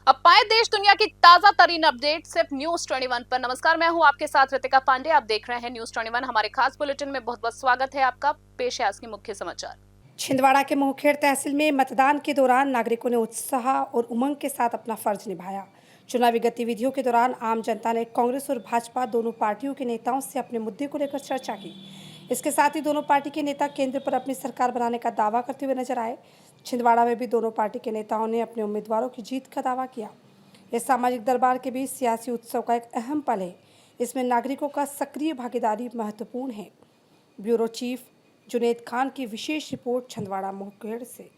अब पाए देश दुनिया की ताजा तरीन अपडेट सिर्फ न्यूज 21 पर। नमस्कार, मैं हूं आपके साथ रितिका पांडे। आप देख रहे हैं न्यूज 21। हमारे खास बुलेटिन में बहुत बहुत स्वागत है आपका। पेश है आज के मुख्य समाचार। छिंदवाड़ा के मोहखेड़ तहसील में मतदान के दौरान नागरिकों ने उत्साह और उमंग के साथ अपना फर्ज निभाया। चुनावी गतिविधियों के दौरान आम जनता ने कांग्रेस और भाजपा दोनों पार्टियों के नेताओं से अपने मुद्दे को लेकर चर्चा की। इसके साथ ही दोनों पार्टी के नेता केंद्र पर अपनी सरकार बनाने का दावा करते हुए नजर आए। छिंदवाड़ा में भी दोनों पार्टी के नेताओं ने अपने उम्मीदवारों की जीत का दावा किया। इस सामाजिक दरबार के बीच सियासी उत्सव का एक अहम पल है। इसमें नागरिकों का सक्रिय भागीदारी महत्वपूर्ण है। ब्यूरो चीफ जुनेद खान की विशेष रिपोर्ट छिंदवाड़ा मोहखेड़ से।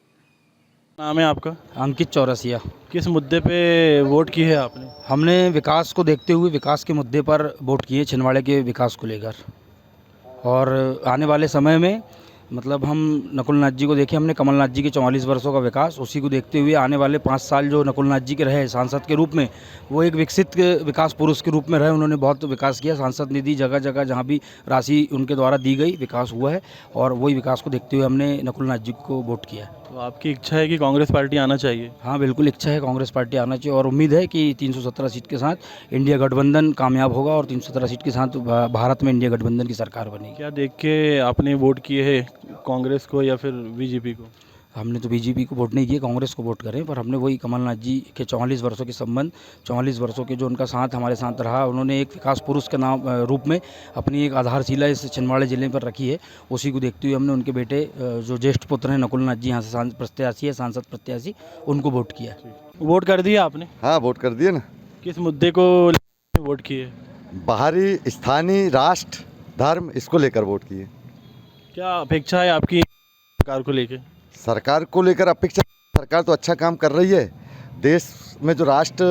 नाम है आपका? अंकित चौरसिया। किस मुद्दे पे वोट की है आपने? हमने विकास को देखते हुए विकास के मुद्दे पर वोट किए, छिंदवाड़े के विकास को लेकर। और आने वाले समय में मतलब हम नकुलनाथ जी को देखें, हमने कमलनाथ जी के 44 वर्षों का विकास, उसी को देखते हुए आने वाले 5 साल जो नकुलनाथ जी के रहे सांसद के रूप में, वो एक विकसित विकास पुरुष के रूप में रहे। उन्होंने बहुत विकास किया। सांसद निधि जगह जगह जहाँ भी राशि उनके द्वारा दी गई, विकास हुआ है। और वही विकास को देखते हुए हमने नकुलनाथ जी को वोट किया है। तो आपकी इच्छा है कि कांग्रेस पार्टी आना चाहिए? हाँ, बिल्कुल इच्छा है कांग्रेस पार्टी आना चाहिए। और उम्मीद है कि 317 सीट के साथ इंडिया गठबंधन कामयाब होगा और 317 सीट के साथ भारत में इंडिया गठबंधन की सरकार बनेगी। क्या देख के आपने वोट किए है, कांग्रेस को या फिर बीजेपी को? हमने तो बीजेपी को वोट नहीं किया, कांग्रेस को वोट करें। पर हमने वही कमलनाथ जी के 44 वर्षों के संबंध, 44 वर्षों के जो उनका साथ हमारे साथ रहा, उन्होंने एक विकास पुरुष के नाम रूप में अपनी एक आधारशिला इस छिंदवाड़ा जिले पर रखी है। उसी को देखते हुए हमने उनके बेटे जो ज्येष्ठ पुत्र हैं नकुलनाथ जी, यहाँ से प्रत्याशी है, सांसद प्रत्याशी, उनको वोट किया। वोट कर दिया आपने? हाँ, वोट कर दिए ना। किस मुद्दे को वोट किए? बाहरी, स्थानीय, राष्ट्र, धर्म, इसको लेकर वोट किए। क्या अपेक्षा है आपकी सरकार को लेके? सरकार को लेकर अपेक्षा, सरकार तो अच्छा काम कर रही है। देश में जो राष्ट्र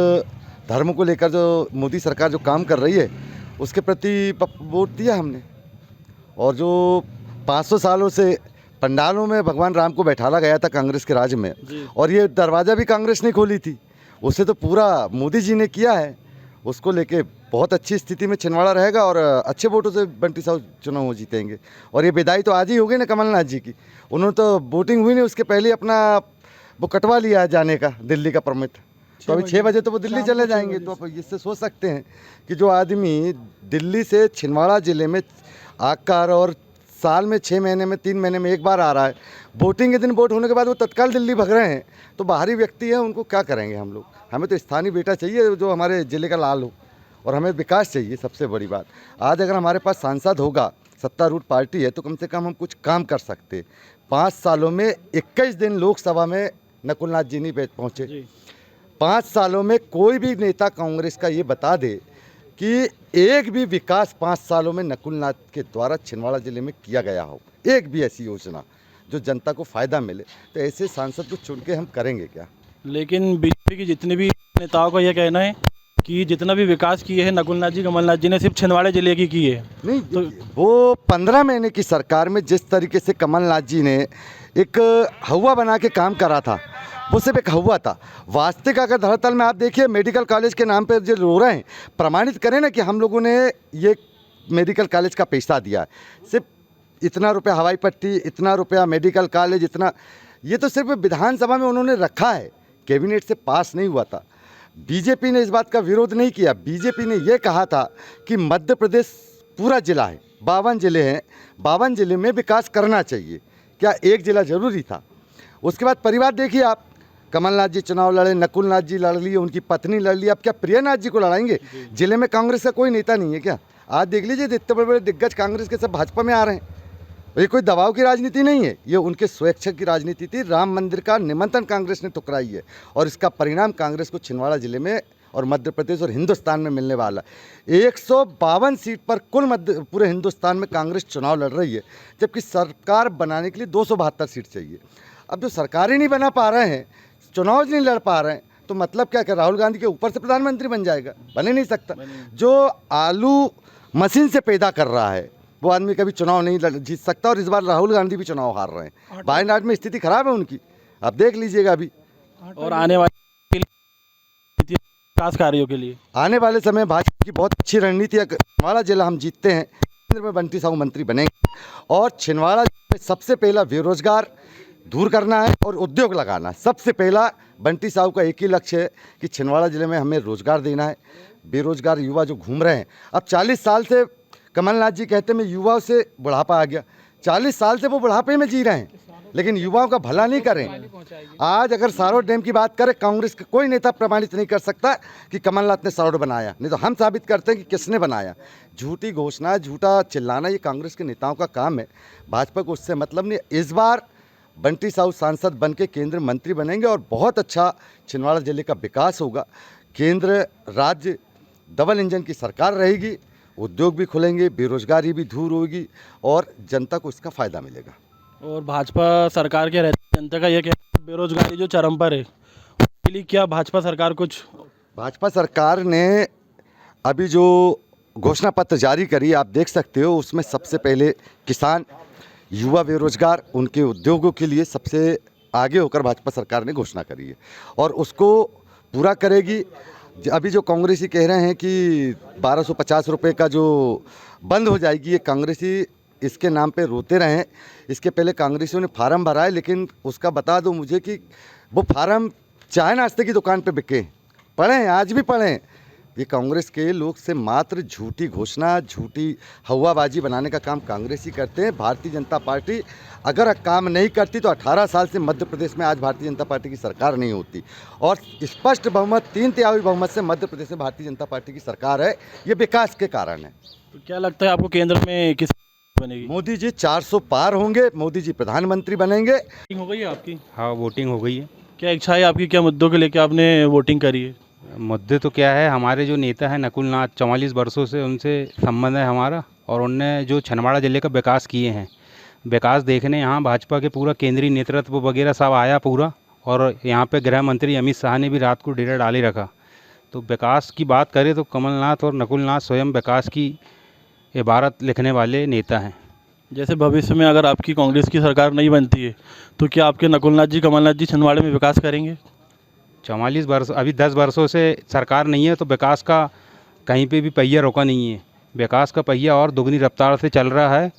धर्म को लेकर जो मोदी सरकार जो काम कर रही है, उसके प्रति वोट दिया हमने। और जो 500 सालों से पंडालों में भगवान राम को बैठाला गया था कांग्रेस के राज में, और ये दरवाज़ा भी कांग्रेस ने खोली थी, उसे तो पूरा मोदी जी ने किया है। उसको लेके बहुत अच्छी स्थिति में छिंदवाड़ा रहेगा और अच्छे वोटों से बंटी साहब चुनाव हो जीतेंगे। और ये विदाई तो आज ही हो गई ना कमलनाथ जी की। उन्होंने तो वोटिंग हुई नहीं, उसके पहले अपना वो कटवा लिया है जाने का, दिल्ली का परमिट। तो अभी 6 बजे तो वो दिल्ली चले जाएंगे। तो आप इससे सोच सकते हैं कि जो आदमी दिल्ली से छिंदवाड़ा ज़िले में आकर और साल में 6 महीने में 3 महीने में एक बार आ रहा है, वोटिंग के दिन वोट होने के बाद वो तत्काल दिल्ली भग रहे हैं, तो बाहरी व्यक्ति है, उनको क्या करेंगे हम लोग? हमें तो स्थानीय बेटा चाहिए जो हमारे ज़िले का लाल हो, और हमें विकास चाहिए। सबसे बड़ी बात, आज अगर हमारे पास सांसद होगा, सत्तारूढ़ पार्टी है, तो कम से कम हम कुछ काम कर सकते। 5 सालों में 21 दिन लोकसभा में नकुलनाथ जी नहीं पहुँचे। 5 सालों में कोई भी नेता कांग्रेस का ये बता दे कि एक भी विकास 5 सालों में नकुलनाथ के द्वारा छिंदवाड़ा जिले में किया गया हो, एक भी ऐसी योजना जो जनता को फ़ायदा मिले, तो ऐसे सांसद को चुन के हम करेंगे क्या? लेकिन बीजेपी की जितने भी नेताओं का यह कहना है कि जितना भी विकास किए हैं नकुलनाथ जी, कमलनाथ जी ने सिर्फ छिंदवाड़ा जिले की किए है। नहीं, तो वो 15 महीने की सरकार में जिस तरीके से कमलनाथ जी ने एक हवा बना के काम करा था, वो सिर्फ एक हवा था। वास्तविक अगर धरातल में आप देखिए, मेडिकल कॉलेज के नाम पर जो रो रहे हैं, प्रमाणित करें ना कि हम लोगों ने ये मेडिकल कॉलेज का पैसा दिया है। सिर्फ इतना रुपया हवाई पट्टी, इतना रुपया मेडिकल कॉलेज, इतना, ये तो सिर्फ विधानसभा में उन्होंने रखा है, कैबिनेट से पास नहीं हुआ था। बीजेपी ने इस बात का विरोध नहीं किया। बीजेपी ने ये कहा था कि मध्य प्रदेश पूरा जिला है, 52 जिले हैं, 52 जिले में विकास करना चाहिए। क्या एक जिला जरूरी था? उसके बाद परिवार देखिए आप, कमलनाथ जी चुनाव लड़े, नकुलनाथ जी लड़ लिए, उनकी पत्नी लड़ ली, अब क्या प्रियनाथ जी को लड़ाएंगे? जिले में कांग्रेस का कोई नेता नहीं है क्या? आज देख लीजिए, इतने बड़े बड़े दिग्गज कांग्रेस के सब भाजपा में आ रहे हैं। ये कोई दबाव की राजनीति नहीं है, ये उनके स्वेच्छा की राजनीति थी। राम मंदिर का निमंत्रण कांग्रेस ने ठुकराई है, और इसका परिणाम कांग्रेस को छिंदवाड़ा जिले में और मध्य प्रदेश और हिंदुस्तान में मिलने वाला। 152 सीट पर कुल पूरे हिंदुस्तान में कांग्रेस चुनाव लड़ रही है, जबकि सरकार बनाने के लिए 272 सीट चाहिए। अब जो सरकार ही नहीं बना पा रहे हैं, चुनाव नहीं लड़ पा रहे हैं, तो मतलब क्या कि राहुल गांधी के ऊपर से प्रधानमंत्री बन जाएगा? बन ही नहीं सकता। जो आलू मशीन से पैदा कर रहा है, वो आदमी कभी चुनाव नहीं जीत सकता। और इस बार राहुल गांधी भी चुनाव हार रहे हैं। वायनाड में स्थिति खराब है उनकी, आप देख लीजिएगा अभी। और आने वाले विकास कार्यों के लिए आने वाले समय भाजपा की बहुत अच्छी रणनीति है। छिंदवाड़ा जिला हम जीतते हैं, केंद्र में बंटी साहू मंत्री बनेंगे, और छिंदवाड़ा में सबसे पहला बेरोजगार दूर करना है और उद्योग लगाना है। सबसे पहला बंटी साहब का एक ही लक्ष्य है कि छिंदवाड़ा ज़िले में हमें रोज़गार देना है। बेरोज़गार युवा जो घूम रहे हैं, अब 40 साल से कमलनाथ जी कहते हैं मैं युवाओं से बुढ़ापा आ गया, 40 साल से वो बुढ़ापे में जी रहे हैं, लेकिन युवाओं का भला नहीं करें। आज अगर सारोड डैम की बात करें, कांग्रेस का कोई नेता प्रमाणित नहीं कर सकता कि कमलनाथ ने सारोड बनाया, नहीं तो हम साबित करते हैं कि किसने बनाया। झूठी घोषणा, झूठा चिल्लाना ये कांग्रेस के नेताओं का काम है। भाजपा को उससे मतलब नहीं। इस बार बंटी साहू सांसद बन के केंद्र मंत्री बनेंगे और बहुत अच्छा छिंदवाड़ा जिले का विकास होगा। केंद्र राज्य डबल इंजन की सरकार रहेगी, उद्योग भी खुलेंगे, बेरोजगारी भी दूर होगी और जनता को इसका फ़ायदा मिलेगा। और भाजपा सरकार के रहते जनता का ये कहना है बेरोजगारी जो चरम पर है, उसके लिए क्या भाजपा सरकार कुछ? भाजपा सरकार ने अभी जो घोषणा पत्र जारी करी, आप देख सकते हो, उसमें सबसे पहले किसान, युवा बेरोजगार, उनके उद्योगों के लिए सबसे आगे होकर भाजपा सरकार ने घोषणा करी है और उसको पूरा करेगी। अभी जो कांग्रेसी कह रहे हैं कि 1250 रुपये का जो बंद हो जाएगी, ये कांग्रेसी इसके नाम पे रोते रहे हैं। इसके पहले कांग्रेसियों ने फार्म भरा है, लेकिन उसका बता दो मुझे कि वो फार्म चाय नाश्ते की दुकान पे बिके, पढ़ें, आज भी पढ़ें। ये कांग्रेस के लोग से मात्र झूठी घोषणा, झूठी हवाबाजी बनाने का काम कांग्रेसी करते हैं। भारतीय जनता पार्टी अगर काम नहीं करती तो 18 साल से मध्य प्रदेश में आज भारतीय जनता पार्टी की सरकार नहीं होती और स्पष्ट बहुमत 3/3 बहुमत से मध्य प्रदेश में भारतीय जनता पार्टी की सरकार है। ये विकास के कारण है। तो क्या लगता है आपको केंद्र में किस बनेगी? मोदी जी 400 पार होंगे, मोदी जी प्रधानमंत्री बनेंगे। वोटिंग हो गई है आपकी? हाँ, वोटिंग हो गई है। क्या इच्छा है आपकी, क्या मुद्दों को लेकर आपने वोटिंग करी है? मुद्दे तो क्या है, हमारे जो नेता हैं नकुल नाथ, 44 वर्षों से उनसे संबंध है हमारा और उनने जो छिंदवाड़ा ज़िले का विकास किए हैं, विकास देखने यहाँ भाजपा के पूरा केंद्रीय नेतृत्व वगैरह सब आया पूरा, और यहाँ पे गृह मंत्री अमित शाह ने भी रात को डेरा डाले रखा। तो विकास की बात करें तो कमलनाथ और नकुल नाथ स्वयं विकास की इबारत लिखने वाले नेता हैं। जैसे भविष्य में अगर आपकी कांग्रेस की सरकार नहीं बनती है तो क्या आपके नकुलनाथ जी, कमलनाथ जी छिंदवाड़े में विकास करेंगे? 44 वर्ष, अभी 10 वर्षों से सरकार नहीं है तो विकास का कहीं पे भी पहिया रुका नहीं है। विकास का पहिया और दुगनी रफ्तार से चल रहा है